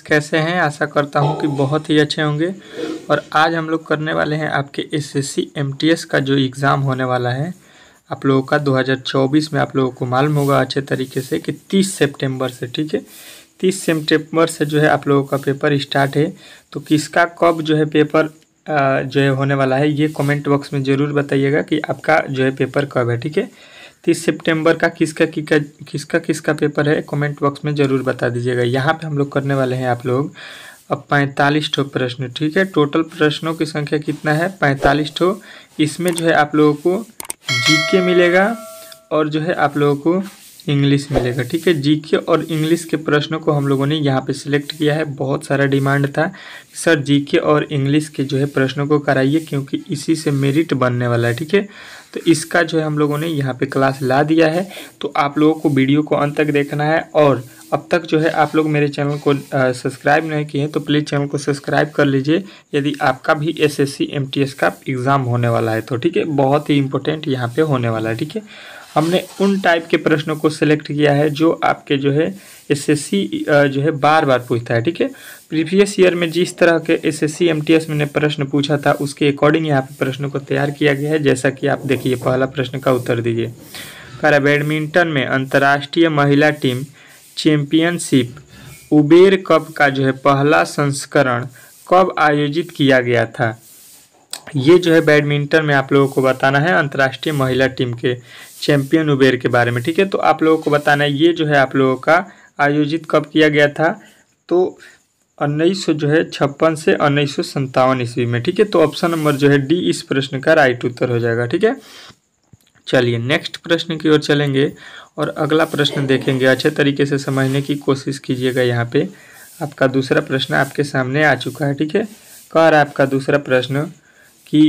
कैसे हैं? आशा करता हूं कि बहुत ही अच्छे होंगे। और आज हम लोग करने वाले हैं आपके एसएससी एमटीएस का जो एग्ज़ाम होने वाला है आप लोगों का 2024 में। आप लोगों को मालूम होगा अच्छे तरीके से कि 30 सितंबर से, ठीक है, 30 सितंबर से जो है आप लोगों का पेपर स्टार्ट है। तो किसका कब जो है पेपर जो है होने वाला है, ये कमेंट बॉक्स में ज़रूर बताइएगा कि आपका जो है पेपर कब है, ठीक है। 30 सितंबर का किसका पेपर है, कमेंट बॉक्स में ज़रूर बता दीजिएगा। यहाँ पे हम लोग करने वाले हैं आप लोग अब 45 ठो प्रश्न, ठीक है। टोटल प्रश्नों की संख्या कितना है? 45 ठो। इसमें जो है आप लोगों को जीके मिलेगा और जो है आप लोगों को इंग्लिश मिलेगा, ठीक है। जीके और इंग्लिश के प्रश्नों को हम लोगों ने यहाँ पे सिलेक्ट किया है। बहुत सारा डिमांड था सर जीके और इंग्लिश के जो है प्रश्नों को कराइए, क्योंकि इसी से मेरिट बनने वाला है, ठीक है। तो इसका जो है हम लोगों ने यहाँ पे क्लास ला दिया है। तो आप लोगों को वीडियो को अंत तक देखना है। और अब तक जो है आप लोग मेरे चैनल को सब्सक्राइब नहीं किए हैं तो प्लीज़ चैनल को सब्सक्राइब कर लीजिए, यदि आपका भी एसएससी एमटीएस का एग्ज़ाम होने वाला है तो, ठीक है। बहुत ही इंपॉर्टेंट यहाँ पे होने वाला है, ठीक है। हमने उन टाइप के प्रश्नों को सिलेक्ट किया है जो आपके जो है एसएससी जो है बार बार पूछता है, ठीक है। प्रीवियस ईयर में जिस तरह के एसएससी एमटीएस में प्रश्न पूछा था उसके अकॉर्डिंग यहाँ पे प्रश्नों को तैयार किया गया है। जैसा कि आप देखिए, पहला प्रश्न का उत्तर दीजिए। कह रहा बैडमिंटन में अंतर्राष्ट्रीय महिला टीम चैंपियनशिप उबेर कप का जो है पहला संस्करण कब आयोजित किया गया था? ये जो है बैडमिंटन में आप लोगों को बताना है अंतर्राष्ट्रीय महिला टीम के चैंपियन उबेर के बारे में, ठीक है। तो आप लोगों को बताना है ये जो है आप लोगों का आयोजित कब किया गया था, तो 1956 से 1957 ईस्वी में, ठीक है। तो ऑप्शन नंबर जो है डी इस प्रश्न का राइट उत्तर हो जाएगा, ठीक है। चलिए नेक्स्ट प्रश्न की ओर चलेंगे और अगला प्रश्न देखेंगे। अच्छे तरीके से समझने की कोशिश कीजिएगा। यहाँ पे आपका दूसरा प्रश्न आपके सामने आ चुका है, ठीक है। कह रहा है आपका दूसरा प्रश्न कि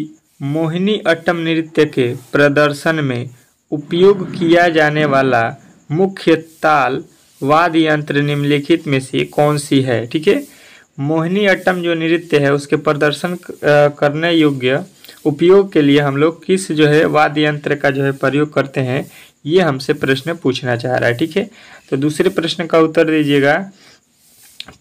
मोहिनी अट्टम नृत्य के प्रदर्शन में उपयोग किया जाने वाला मुख्य ताल वाद्य यंत्र निम्नलिखित में से कौन सी है, ठीक है। मोहिनी अट्टम जो नृत्य है उसके प्रदर्शन करने योग्य उपयोग के लिए हम लोग किस जो है वाद्य यंत्र का जो है प्रयोग करते हैं, ये हमसे प्रश्न पूछना चाह रहा है, ठीक है। तो दूसरे प्रश्न का उत्तर दीजिएगा।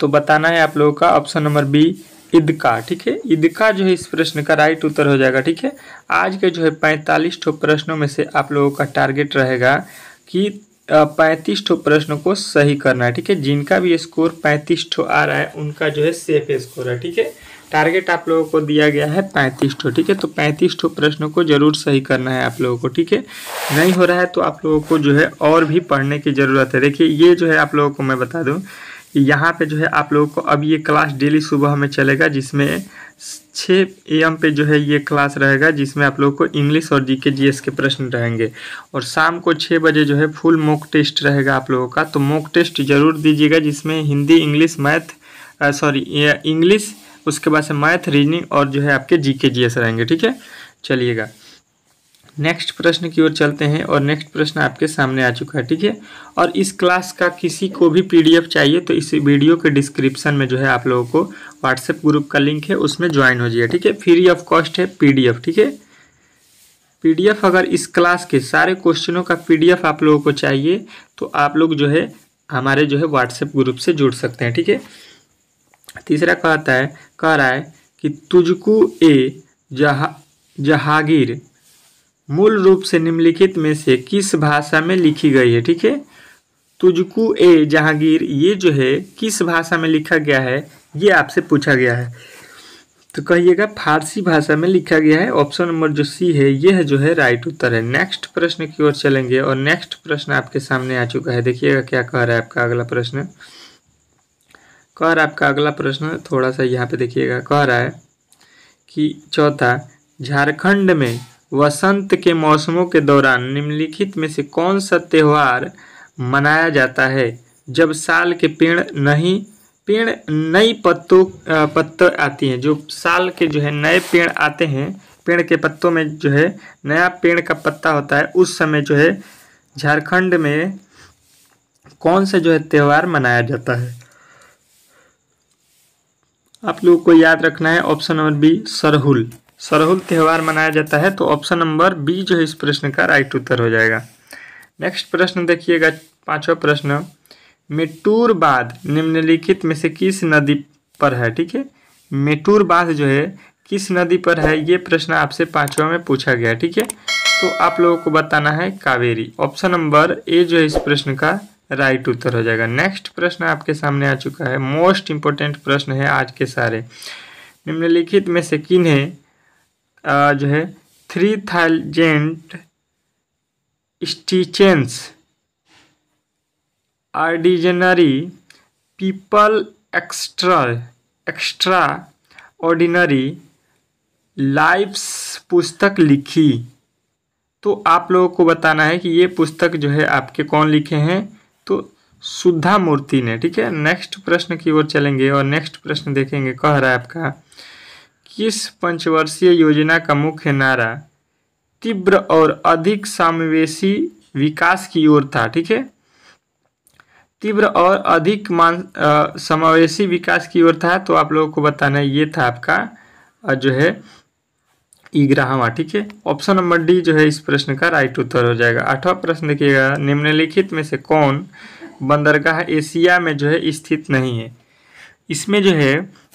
तो बताना है आप लोगों का ऑप्शन नंबर बी ईदका, ठीक है। ईदका जो है इस प्रश्न का राइट उत्तर हो जाएगा, ठीक है। आज के जो है 45 ठो प्रश्नों में से आप लोगों का टारगेट रहेगा कि 35 ठो प्रश्नों को सही करना है, ठीक है। जिनका भी स्कोर 35 ठो आ रहा है उनका जो है सेफ स्कोर है, ठीक है। टारगेट आप लोगों को दिया गया है 35 ठो, ठीक है। तो 35 ठो प्रश्नों को जरूर सही करना है आप लोगों को, ठीक है। नहीं हो रहा है तो आप लोगों को जो है और भी पढ़ने की ज़रूरत है। देखिए ये जो है आप लोगों को मैं बता दूं कि यहाँ पे जो है आप लोगों को अब ये क्लास डेली सुबह में चलेगा, जिसमें 6 AM पे जो है ये क्लास रहेगा, जिसमें आप लोगों को इंग्लिश और जीके जीएस के प्रश्न रहेंगे। और शाम को 6 बजे जो है फुल मॉक टेस्ट रहेगा आप लोगों का। तो मॉक टेस्ट जरूर दीजिएगा, जिसमें हिंदी, इंग्लिश, इंग्लिश, उसके बाद से मैथ, रीजनिंग और जो है आपके जीके जीएस रहेंगे, ठीक है। चलिएगा नेक्स्ट प्रश्न की ओर चलते हैं और नेक्स्ट प्रश्न आपके सामने आ चुका है, ठीक है। और इस क्लास का किसी को भी PDF चाहिए तो इस वीडियो के डिस्क्रिप्शन में जो है आप लोगों को व्हाट्सएप ग्रुप का लिंक है, उसमें ज्वाइन हो जाइए, ठीक है। फ्री ऑफ कॉस्ट है PDF, ठीक है। PDF अगर इस क्लास के सारे क्वेश्चनों का PDF आप लोगों को चाहिए तो आप लोग जो है हमारे जो है व्हाट्सएप ग्रुप से जुड़ सकते हैं, ठीक है। तीसरा कह रहा है कि तुझको ए जहांगीर मूल रूप से निम्नलिखित में से किस भाषा में लिखी गई है, ठीक है। तुझको ए जहांगीर ये जो है किस भाषा में लिखा गया है, ये आपसे पूछा गया है। तो कहिएगा फारसी भाषा में लिखा गया है। ऑप्शन नंबर जो सी है ये है जो है राइट उत्तर है। नेक्स्ट प्रश्न की ओर चलेंगे और नेक्स्ट प्रश्न आपके सामने आ चुका है। देखिएगा क्या कह रहा है आपका अगला प्रश्न। कह रहा है आपका अगला प्रश्न, थोड़ा सा यहाँ पे देखिएगा। कह रहा है कि चौथा, झारखंड में वसंत के मौसमों के दौरान निम्नलिखित में से कौन सा त्यौहार मनाया जाता है जब साल के पेड़ नई पत्तों आती हैं। जो साल के जो है नए पेड़ आते हैं, पेड़ के पत्तों में जो है नया पेड़ का पत्ता होता है, उस समय जो है झारखंड में कौन सा जो है त्यौहार मनाया जाता है? आप लोगों को याद रखना है ऑप्शन नंबर बी सरहुल त्यौहार मनाया जाता है। तो ऑप्शन नंबर बी जो है इस प्रश्न का राइट उत्तर हो जाएगा। नेक्स्ट प्रश्न देखिएगा, 5वां प्रश्न। मेटूर बांध निम्नलिखित में से किस नदी पर है? ठीक है, मेटूर बांध जो है किस नदी पर है, ये प्रश्न आपसे 5वां में पूछा गया। ठीक है, तो आप लोगों को बताना है कावेरी। ऑप्शन नंबर ए जो है इस प्रश्न का राइट उत्तर हो जाएगा। नेक्स्ट प्रश्न आपके सामने आ चुका है, मोस्ट इंपोर्टेंट प्रश्न है आज के सारे। निम्नलिखित में से किन्हें जो है 3000 stitches ordinary people extraordinary lives पुस्तक लिखी? तो आप लोगों को बताना है कि ये पुस्तक जो है आपके कौन लिखे हैं, तो सुधा मूर्ति ने। ठीक है, नेक्स्ट प्रश्न की ओर चलेंगे और नेक्स्ट प्रश्न देखेंगे। कह रहा है आपका, किस पंचवर्षीय योजना का मुख्य नारा तीव्र और अधिक समावेशी विकास की ओर था? ठीक है, तीव्र और अधिक समावेशी विकास की ओर था, तो आप लोगों को बताना है ये था आपका जो है 11वां। ठीक है, ऑप्शन नंबर डी जो है इस प्रश्न का राइट उत्तर हो जाएगा। 8वां प्रश्न देखिएगा, निम्नलिखित में से कौन बंदरगाह एशिया में जो है स्थित नहीं है? इसमें जो है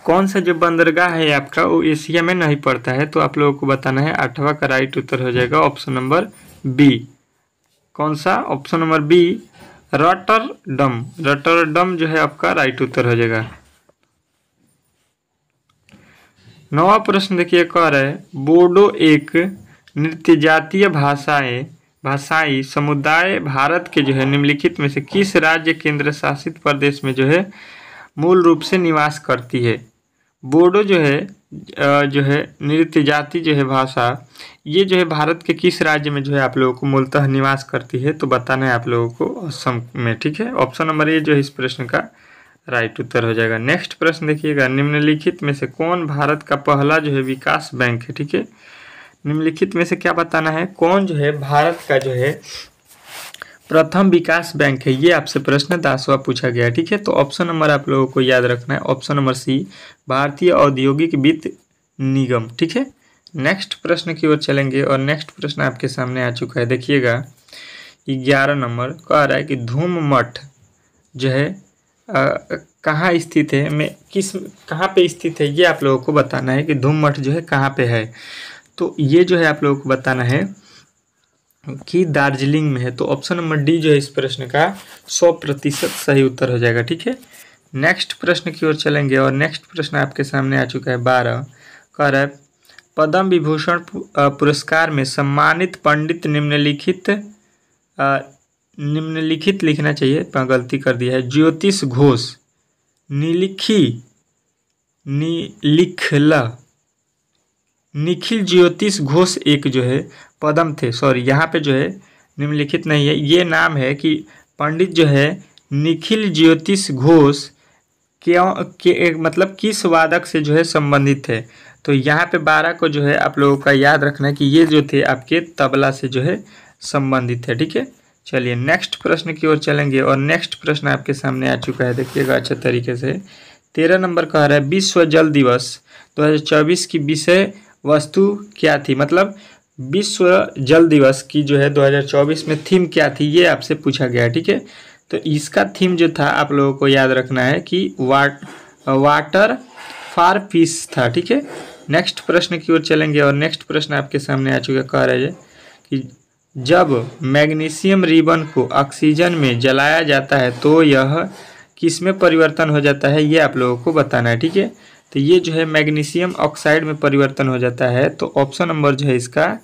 कौन सा जो बंदरगाह है आपका वो एशिया में नहीं पड़ता है, तो आप लोगों को बताना है। 8वां का राइट उत्तर हो जाएगा ऑप्शन नंबर बी। कौन सा? Option number B, Rotterdam. Rotterdam जो है आपका राइट उत्तर हो जाएगा। 9वां प्रश्न देखिए, कह रहा है बोडो एक नृत्य जातीय भाषाई समुदाय भारत के जो है निम्नलिखित में से किस राज्य केंद्र शासित प्रदेश में जो है मूल रूप से निवास करती है? बोडो जो है नृत्य जाति जो है भाषा, ये जो है भारत के किस राज्य में जो है आप लोगों को मूलतः निवास करती है? तो बताना है आप लोगों को असम में। ठीक है, ऑप्शन नंबर ए जो है इस प्रश्न का राइट उत्तर हो जाएगा। नेक्स्ट प्रश्न देखिएगा, निम्नलिखित में से कौन भारत का पहला जो है विकास बैंक है? ठीक है, निम्नलिखित में से क्या बताना है, कौन जो है भारत का जो है प्रथम विकास बैंक है? ये आपसे प्रश्न 10वां पूछा गया है। ठीक है, तो ऑप्शन नंबर आप लोगों को याद रखना है, ऑप्शन नंबर सी, भारतीय औद्योगिक वित्त निगम। ठीक है, नेक्स्ट प्रश्न की ओर चलेंगे और नेक्स्ट प्रश्न आपके सामने आ चुका है। देखिएगा 11 नंबर कह रहा है कि धूम मठ जो है कहाँ स्थित है, कहाँ पे स्थित है, ये आप लोगों को बताना है कि धूम मठ जो है कहाँ पे है। तो ये जो है आप लोगों को बताना है कि दार्जिलिंग में है। तो ऑप्शन नंबर डी जो है इस प्रश्न का 100% सही उत्तर हो जाएगा। ठीक है, नेक्स्ट प्रश्न की ओर चलेंगे और नेक्स्ट प्रश्न आपके सामने आ चुका है 12। कह रहा है पद्म विभूषण पुरस्कार में सम्मानित पंडित निम्नलिखित लिखना चाहिए, गलती कर दिया है, ज्योतिष घोष, निखिल ज्योतिष घोष एक जो है पद्म थे। सॉरी, यहाँ पे जो है निम्नलिखित नहीं है, ये नाम है कि पंडित जो है निखिल ज्योतिष घोष मतलब किस वादक से जो है संबंधित है? तो यहाँ पे 12 को जो है आप लोगों का याद रखना है कि ये जो थे आपके तबला से जो है संबंधित है। ठीक है, चलिए नेक्स्ट प्रश्न की ओर चलेंगे और नेक्स्ट प्रश्न आपके सामने आ चुका है, देखिएगा अच्छे तरीके से। 13 नंबर कह रहा है विश्व जल दिवस 2024 की विषय वस्तु क्या थी? मतलब विश्व जल दिवस की जो है 2024 में थीम क्या थी, ये आपसे पूछा गया है। ठीक है, तो इसका थीम जो था आप लोगों को याद रखना है कि वाटर फॉर पीस था। ठीक है, नेक्स्ट प्रश्न की ओर चलेंगे और नेक्स्ट प्रश्न आपके सामने आ चुका कह रहा है कि जब मैग्नीशियम रिबन को ऑक्सीजन में जलाया जाता है तो यह किस में परिवर्तन हो जाता है, ये आप लोगों को बताना है। ठीक है, तो ये जो है मैग्नीशियम ऑक्साइड में परिवर्तन हो जाता है, तो ऑप्शन नंबर जो है इसका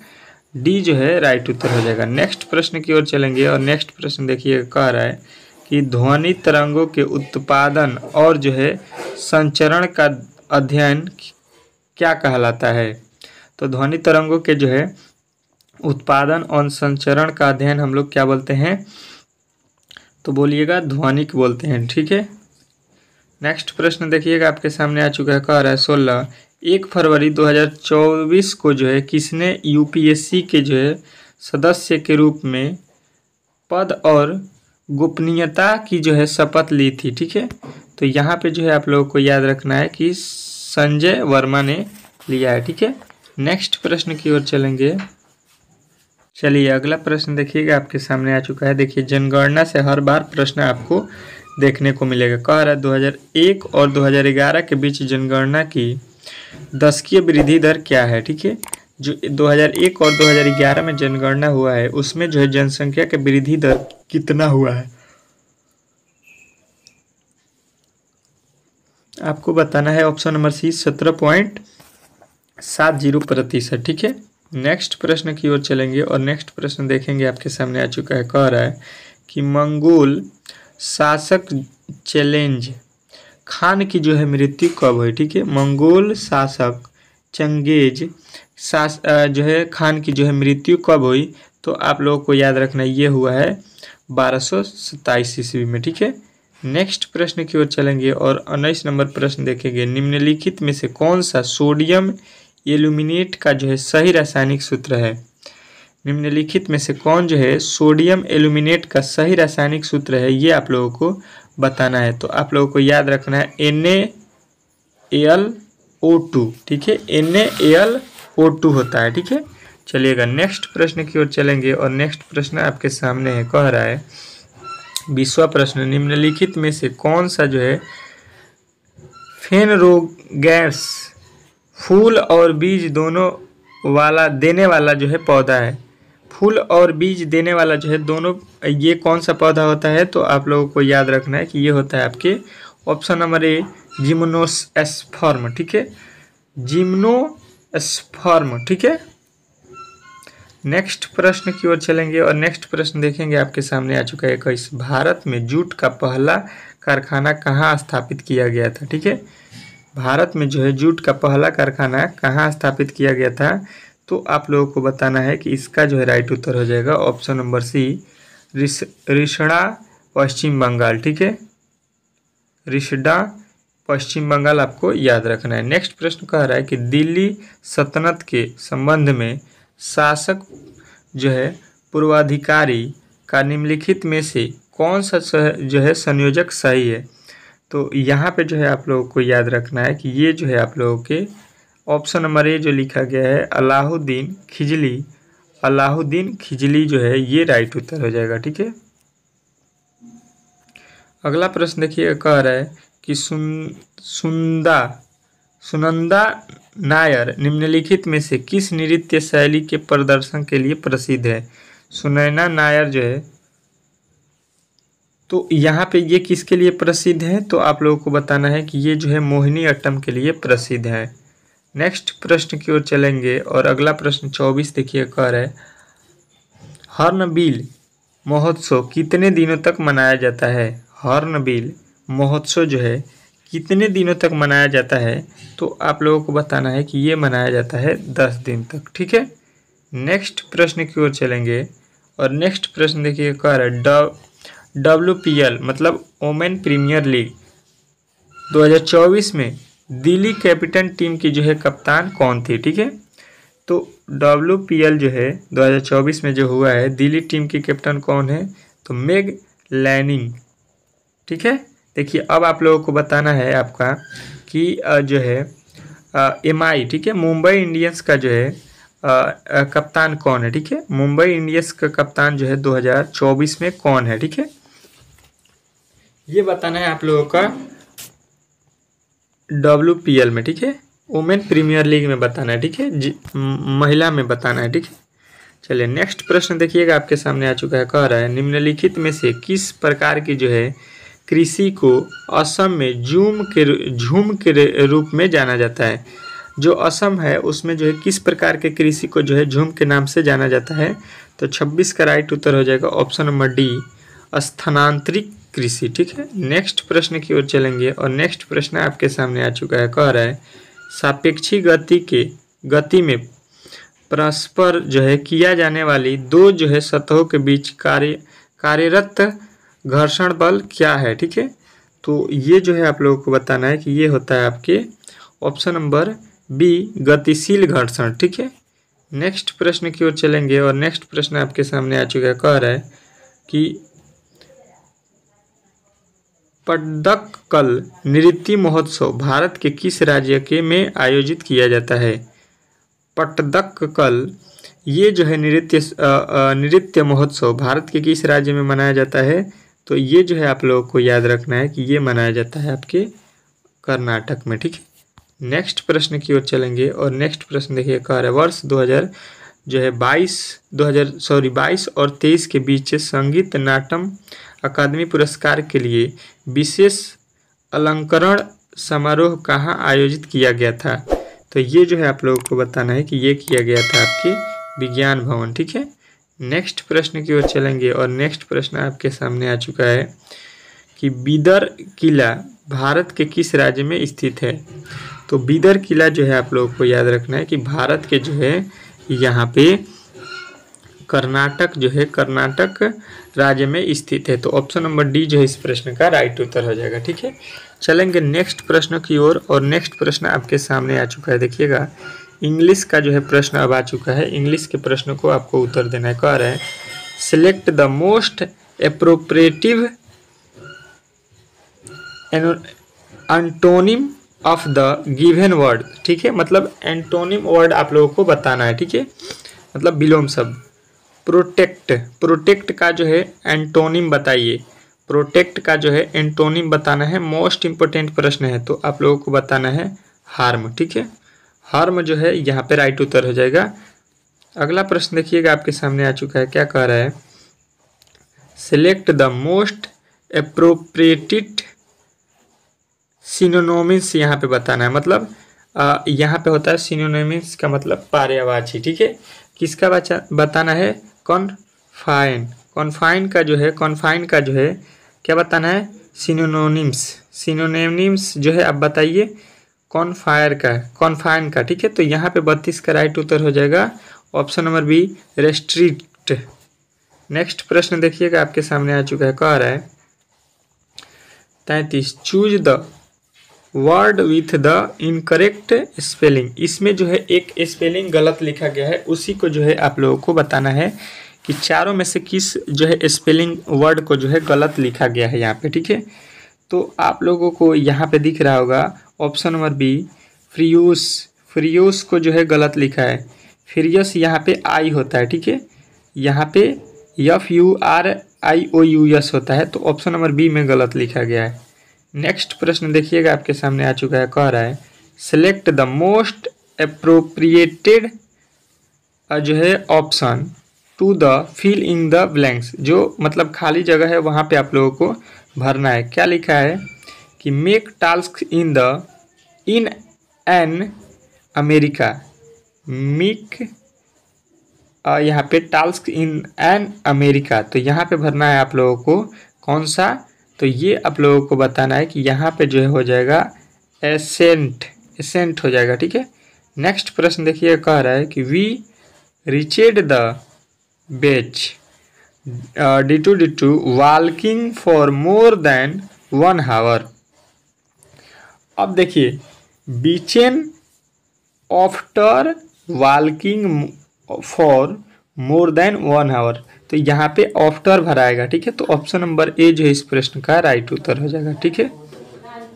डी जो है राइट उत्तर हो जाएगा। नेक्स्ट प्रश्न की ओर चलेंगे और नेक्स्ट प्रश्न देखिए कह रहा है कि ध्वनि तरंगों के उत्पादन और जो है संचरण का अध्ययन क्या कहलाता है? तो ध्वनि तरंगों के जो है उत्पादन और संचरण का अध्ययन हम लोग क्या बोलते हैं? तो बोलिएगा ध्वनिक बोलते हैं। ठीक है, नेक्स्ट प्रश्न देखिएगा आपके सामने आ चुका है, कह रहा है 1 फरवरी 2024 को जो है किसने यूपीएससी के जो है सदस्य के रूप में पद और गोपनीयता की जो है शपथ ली थी? ठीक है, तो यहाँ पे जो है आप लोगों को याद रखना है कि संजय वर्मा ने लिया है। ठीक है, नेक्स्ट प्रश्न की ओर चलेंगे। चलिए अगला प्रश्न देखिएगा, आपके सामने आ चुका है। देखिए, जनगणना से हर बार प्रश्न आपको देखने को मिलेगा। कह रहा है 2001 और 2011 के बीच जनगणना की दशकीय वृद्धि दर क्या है। ठीक है, जो 2001 और 2011 में जनगणना हुआ है उसमें जो है जनसंख्या के वृद्धि दर कितना हुआ है आपको बताना है। Option number C 17.70%। ठीक है, नेक्स्ट प्रश्न की ओर चलेंगे और नेक्स्ट प्रश्न देखेंगे, आपके सामने आ चुका है। कह रहा है कि मंगोल शासक चेंगिज खान की जो है मृत्यु कब हुई। ठीक है, मंगोल शासक चेंगिज जो है खान की जो है मृत्यु कब हुई, तो आप लोगों को याद रखना ये हुआ है 1227 ईस्वी में। ठीक है, नेक्स्ट प्रश्न की ओर चलेंगे और 19 नंबर प्रश्न देखेंगे। निम्नलिखित में से कौन सा सोडियम एल्यूमिनेट का जो है सही रासायनिक सूत्र है। निम्नलिखित में से कौन जो है सोडियम एल्यूमिनेट का सही रासायनिक सूत्र है, ये आप लोगों को बताना है। तो आप लोगों को याद रखना है NaAlO2। ठीक है, NaAlO2 होता है। ठीक है, चलिएगा नेक्स्ट प्रश्न की ओर चलेंगे और नेक्स्ट प्रश्न आपके सामने है। कह रहा है 20वां प्रश्न, निम्नलिखित में से कौन सा जो है फेनरोगैस फूल और बीज दोनों वाला देने वाला जो है पौधा है। फूल और बीज देने वाला जो है दोनों, ये कौन सा पौधा होता है, तो आप लोगों को याद रखना है कि ये होता है आपके ऑप्शन नंबर ए जिम्नोस्पर्म। ठीक है, जिम्नोस्पर्म। ठीक है, नेक्स्ट प्रश्न की ओर चलेंगे और नेक्स्ट प्रश्न देखेंगे, आपके सामने आ चुका है 21। भारत में जूट का पहला कारखाना कहाँ स्थापित किया गया था। ठीक है, भारत में जो है जूट का पहला कारखाना कहाँ स्थापित किया गया था, तो आप लोगों को बताना है कि इसका जो है राइट उत्तर हो जाएगा ऑप्शन नंबर सी रिसड़ा पश्चिम बंगाल। ठीक है, रिसड़ा पश्चिम बंगाल आपको याद रखना है। नेक्स्ट प्रश्न कह रहा है कि दिल्ली सल्तनत के संबंध में शासक जो है पूर्वाधिकारी का निम्नलिखित में से कौन सा जो है संयोजक सही है। तो यहाँ पे जो है आप लोगों को याद रखना है कि ये जो है आप लोगों के ऑप्शन नंबर ए जो लिखा गया है अलाउद्दीन खिजली जो है ये राइट उत्तर हो जाएगा। ठीक है, अगला प्रश्न देखिए, कह रहा है कि सुनंदा नायर निम्नलिखित में से किस नृत्य शैली के प्रदर्शन के लिए प्रसिद्ध है। सुनैना नायर जो है, तो यहाँ पे ये किसके लिए प्रसिद्ध है, तो आप लोगों को बताना है कि ये जो है मोहिनी अट्टम के लिए प्रसिद्ध है। नेक्स्ट प्रश्न की ओर चलेंगे और अगला प्रश्न 24 देखिए, कह रहा है हॉर्नबिल महोत्सव कितने दिनों तक मनाया जाता है। हॉर्नबिल महोत्सव जो है कितने दिनों तक मनाया जाता है, तो आप लोगों को बताना है कि ये मनाया जाता है 10 दिन तक। ठीक है, नेक्स्ट प्रश्न की ओर चलेंगे और नेक्स्ट प्रश्न देखिए, कह रहा है WPL मतलब वोमेन प्रीमियर लीग 2024 में दिल्ली कैपिटल टीम की जो है कप्तान कौन थी। ठीक है, तो WPL जो है 2024 में जो हुआ है दिल्ली टीम की कैप्टन कौन है, तो मेग लैनिंग। ठीक है, देखिए अब आप लोगों को बताना है आपका कि जो है MI, ठीक है, मुंबई इंडियंस का जो है कप्तान कौन है। ठीक है, मुंबई इंडियंस का कप्तान जो है 2024 में कौन है। ठीक है, ये बताना है आप लोगों का WPL में। ठीक है, वुमेन प्रीमियर लीग में बताना है। ठीक है, महिला में बताना है। ठीक है, चलिए नेक्स्ट प्रश्न देखिएगा, आपके सामने आ चुका है। कह रहा है निम्नलिखित में से किस प्रकार की जो है कृषि को असम में झूम के रूप में जाना जाता है। जो असम है उसमें जो है किस प्रकार के कृषि को जो है झूम के नाम से जाना जाता है, तो 26 का राइट उत्तर हो जाएगा ऑप्शन नंबर डी स्थानांतरित कृषि। ठीक है, नेक्स्ट प्रश्न की ओर चलेंगे और नेक्स्ट प्रश्न आपके सामने आ चुका है। कह रहा है सापेक्षी गति में परस्पर जो है किया जाने वाली दो जो है सतहों के बीच कार्यरत घर्षण बल क्या है। ठीक है, तो ये जो है आप लोगों को बताना है कि ये होता है आपके ऑप्शन नंबर बी गतिशील घर्षण। ठीक है, नेक्स्ट प्रश्न की ओर चलेंगे और नेक्स्ट प्रश्न आपके सामने आ चुका है। कह रहा है कि पट्टदकल नृत्य महोत्सव भारत के किस राज्य के में आयोजित किया जाता है। पट्टदकल ये जो है नृत्य महोत्सव भारत के किस राज्य में मनाया जाता है? तो ये जो है आप लोगों को याद रखना है कि ये मनाया जाता है आपके कर्नाटक में, ठीक है। नेक्स्ट प्रश्न की ओर चलेंगे और नेक्स्ट प्रश्न देखिए, कह रहा है वर्ष 2000 जो है 22 और 23 के बीच संगीत नाटम अकादमी पुरस्कार के लिए विशेष अलंकरण समारोह कहाँ आयोजित किया गया था? तो ये जो है आप लोगों को बताना है कि ये किया गया था आपके विज्ञान भवन, ठीक है। नेक्स्ट प्रश्न की ओर चलेंगे और नेक्स्ट प्रश्न आपके सामने आ चुका है कि बीदर किला भारत के किस राज्य में स्थित है? तो बीदर किला जो है आप लोगों को याद रखना है कि भारत के जो है यहाँ पे कर्नाटक राज्य में स्थित है। तो ऑप्शन नंबर डी जो है इस प्रश्न का राइट उत्तर हो जाएगा, ठीक है। चलेंगे नेक्स्ट प्रश्न की ओर और नेक्स्ट प्रश्न आपके सामने आ चुका है। देखिएगा इंग्लिश का जो है प्रश्न अब आ चुका है। इंग्लिश के प्रश्न को आपको उत्तर देना है। कह रहा है select the most appropriate antonym of the given word, ठीक है। मतलब एंटोनिम वर्ड आप लोगों को बताना है, ठीक है। मतलब विलोम शब्द प्रोटेक्ट का जो है एंटोनिम बताइए। प्रोटेक्ट का जो है एंटोनिम बताना है। मोस्ट इंपोर्टेंट प्रश्न है, तो आप लोगों को बताना है हार्म, ठीक है। हार्म जो है यहाँ पे राइट उत्तर हो जाएगा। अगला प्रश्न देखिएगा आपके सामने आ चुका है। क्या कह रहा है select the most appropriated synonyms, यहाँ पे बताना है। मतलब यहाँ पे होता है सिनोनिम्स का मतलब पर्यायवाची, ठीक है। किसका बताना है? कॉन्फाइन का जो है क्या बताना है? सिनोनिम्स जो है आप बताइए कॉन्फाइन का, ठीक है। तो यहाँ पे 32 का राइट उत्तर हो जाएगा option number B restrict. Next प्रश्न देखिएगा आपके सामने आ चुका है। कह रहा है 33 choose the word with the incorrect spelling. इसमें जो है एक स्पेलिंग गलत लिखा गया है, उसी को जो है आप लोगों को बताना है कि चारों में से किस जो है स्पेलिंग वर्ड को जो है गलत लिखा गया है यहाँ पे, ठीक है। तो आप लोगों को यहाँ पे दिख रहा होगा ऑप्शन नंबर बी फ्रियूस को जो है गलत लिखा है। फ्रियस यहाँ पे आई होता है, ठीक है। यहाँ पे FURIOUS होता है, तो ऑप्शन नंबर बी में गलत लिखा गया है। नेक्स्ट प्रश्न देखिएगा आपके सामने आ चुका है। कह रहा है सेलेक्ट द मोस्ट एप्रोप्रिएटेड जो है option to the fill in the blanks. जो मतलब खाली जगह है वहाँ पे आप लोगों को भरना है। क्या लिखा है कि make task in an America. Make यहाँ पे टास्क इन एन अमेरिका, तो यहाँ पे भरना है आप लोगों को कौन सा? तो ये आप लोगों को बताना है कि यहाँ पे जो है हो जाएगा एसेंट हो जाएगा, ठीक है। नेक्स्ट प्रश्न देखिए, कह रहा है कि we रीचेड the beach D2 walking for more than 1 hour. अब देखिए बीचेन after walking for more than 1 hour, तो यहाँ पे आफ्टर भराएगा, ठीक है। तो ऑप्शन नंबर ए जो है इस प्रश्न का राइट उत्तर हो जाएगा, ठीक है।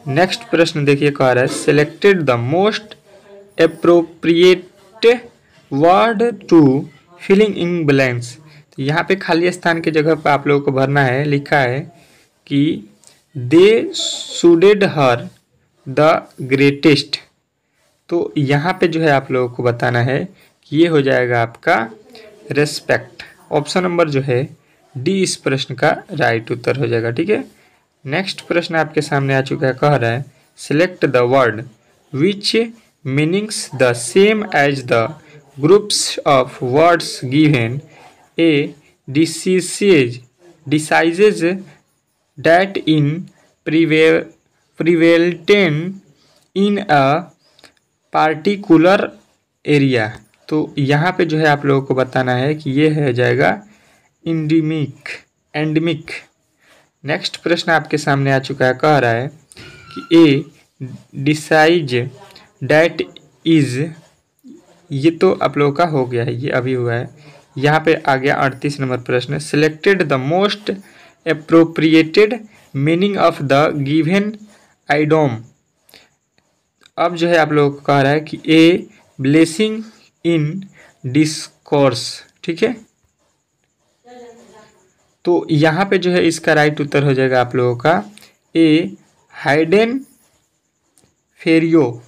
नेक्स्ट प्रश्न देखिए, कह रहा है selected the most appropriate word to filling in blanks. तो यहाँ पे खाली स्थान की जगह पर आप लोगों को भरना है। लिखा है कि दे सुडेड हर द ग्रेटेस्ट, तो यहाँ पे जो है आप लोगों को बताना है कि ये हो जाएगा आपका रेस्पेक्ट। ऑप्शन नंबर जो है डी इस प्रश्न का राइट उत्तर हो जाएगा, ठीक है। नेक्स्ट प्रश्न आपके सामने आ चुका है। कह रहा है select the word which meanings the same as the groups of words given a diseases that in prevalent in a particular area. तो यहाँ पे जो है आप लोगों को बताना है कि ये है जाएगा एंडेमिक। नेक्स्ट प्रश्न आपके सामने आ चुका है। कह रहा है कि ए डिसाइज डैट इज, ये तो आप लोगों का हो गया है, ये अभी हुआ है। यहाँ पे आ गया 38 नंबर प्रश्न selected the most appropriated meaning of the given idiom. अब जो है आप लोगों को कह रहा है कि ए ब्लेसिंग इन कोर्स, ठीक है। तो यहाँ पे जो है इसका राइट उत्तर हो जाएगा आप लोगों का ए, हाइडेन फेरियो।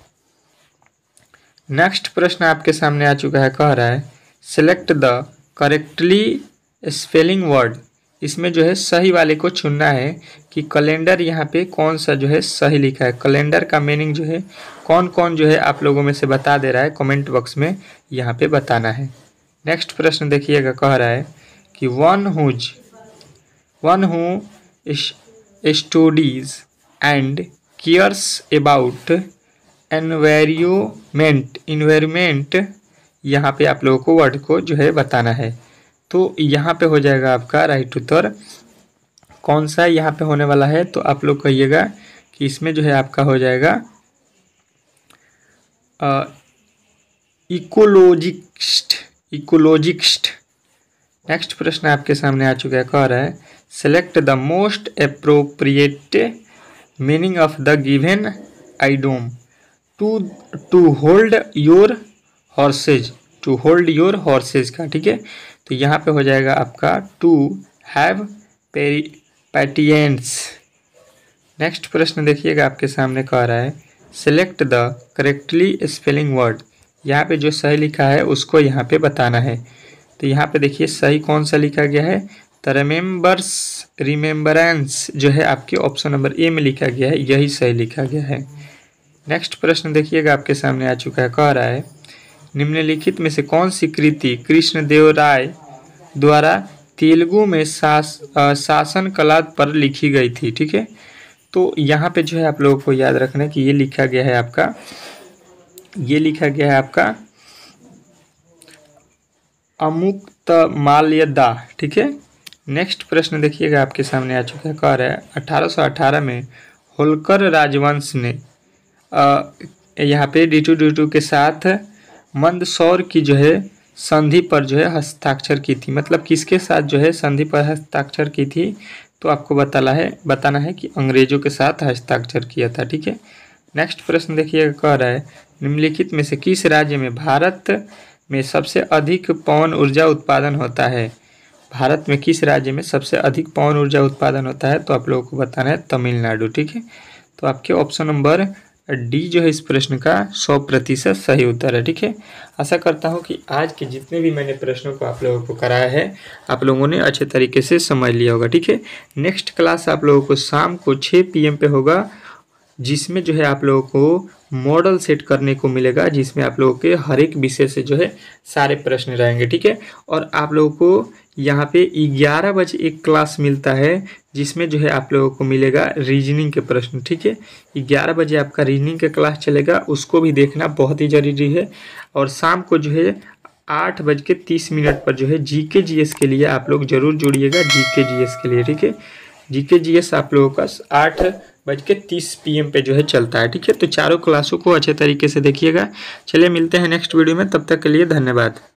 नेक्स्ट प्रश्न आपके सामने आ चुका है, कह रहा है select the correctly spelling word. इसमें जो है सही वाले को चुनना है कि कैलेंडर यहाँ पे कौन सा जो है सही लिखा है। कैलेंडर का मीनिंग जो है कौन कौन जो है आप लोगों में से बता दे रहा है, कमेंट बॉक्स में यहाँ पे बताना है। नेक्स्ट प्रश्न देखिएगा, कह रहा है कि one who studies and cares about environment, यहाँ पे आप लोगों को वर्ड को जो है बताना है। तो यहाँ पे हो जाएगा आपका राइट उत्तर कौन सा यहाँ पे होने वाला है। तो आप लोग कहिएगा कि इसमें जो है आपका हो जाएगा इकोलॉजिस्ट। नेक्स्ट प्रश्न आपके सामने आ चुका है, कह रहा है select the most appropriate meaning of the given idiom. To hold your horses, to hold your horses का, ठीक है। तो यहाँ पे हो जाएगा आपका टू हैव पैटियंस। नेक्स्ट प्रश्न देखिएगा आपके सामने, कह रहा है select the correctly spelling word. यहाँ पे जो सही लिखा है उसको यहाँ पे बताना है। तो यहाँ पे देखिए सही कौन सा लिखा गया है, तो रिमेम्बरेंस जो है आपके ऑप्शन नंबर ए में लिखा गया है, यही सही लिखा गया है। नेक्स्ट प्रश्न देखिएगा आपके सामने आ चुका है, कह रहा है निम्नलिखित में से कौन सी कृति कृष्णदेव राय द्वारा तेलुगु में शासन कला पर लिखी गई थी, ठीक है। तो यहाँ पे जो है आप लोगों को याद रखना है कि ये लिखा गया है आपका अमुक्तमाल्यदा, ठीक है। नेक्स्ट प्रश्न देखिएगा आपके सामने आ चुका है, कह रहा है 1818 में होलकर राजवंश ने यहाँ पे D2D2 के साथ मंदसौर की जो है संधि पर जो है हस्ताक्षर की थी। मतलब किसके साथ जो है संधि पर हस्ताक्षर की थी, तो आपको बताना है कि अंग्रेजों के साथ हस्ताक्षर किया था, ठीक है। नेक्स्ट प्रश्न देखिएगा, कह रहा है निम्नलिखित में से किस राज्य में भारत में सबसे अधिक पवन ऊर्जा उत्पादन होता है। भारत में किस राज्य में सबसे अधिक पवन ऊर्जा उत्पादन होता है, तो आप लोगों को बताना है तमिलनाडु, ठीक है। तो आपके ऑप्शन नंबर डी जो है इस प्रश्न का 100% सही उत्तर है, ठीक है। आशा करता हूँ कि आज के जितने भी मैंने प्रश्नों को आप लोगों को कराया है आप लोगों ने अच्छे तरीके से समझ लिया होगा, ठीक है। नेक्स्ट क्लास आप लोगों को शाम को 6 PM पे होगा, जिसमें जो है आप लोगों को मॉडल सेट करने को मिलेगा, जिसमें आप लोगों के हर एक विषय से जो है सारे प्रश्न रहेंगे, ठीक है। और आप लोगों को यहाँ पे 11 बजे एक क्लास मिलता है, जिसमें जो है आप लोगों को मिलेगा रीजनिंग के प्रश्न, ठीक है। 11 बजे आपका रीजनिंग का क्लास चलेगा, उसको भी देखना बहुत ही जरूरी है। और शाम को जो है 8:30 पर जो है GK GS के लिए आप लोग जरूर जुड़िएगा, GK GS के लिए, ठीक है। GK GS आप लोगों का 8:30 PM पे जो है चलता है, ठीक है। तो चारों क्लासों को अच्छे तरीके से देखिएगा। चलिए मिलते हैं नेक्स्ट वीडियो में, तब तक के लिए धन्यवाद।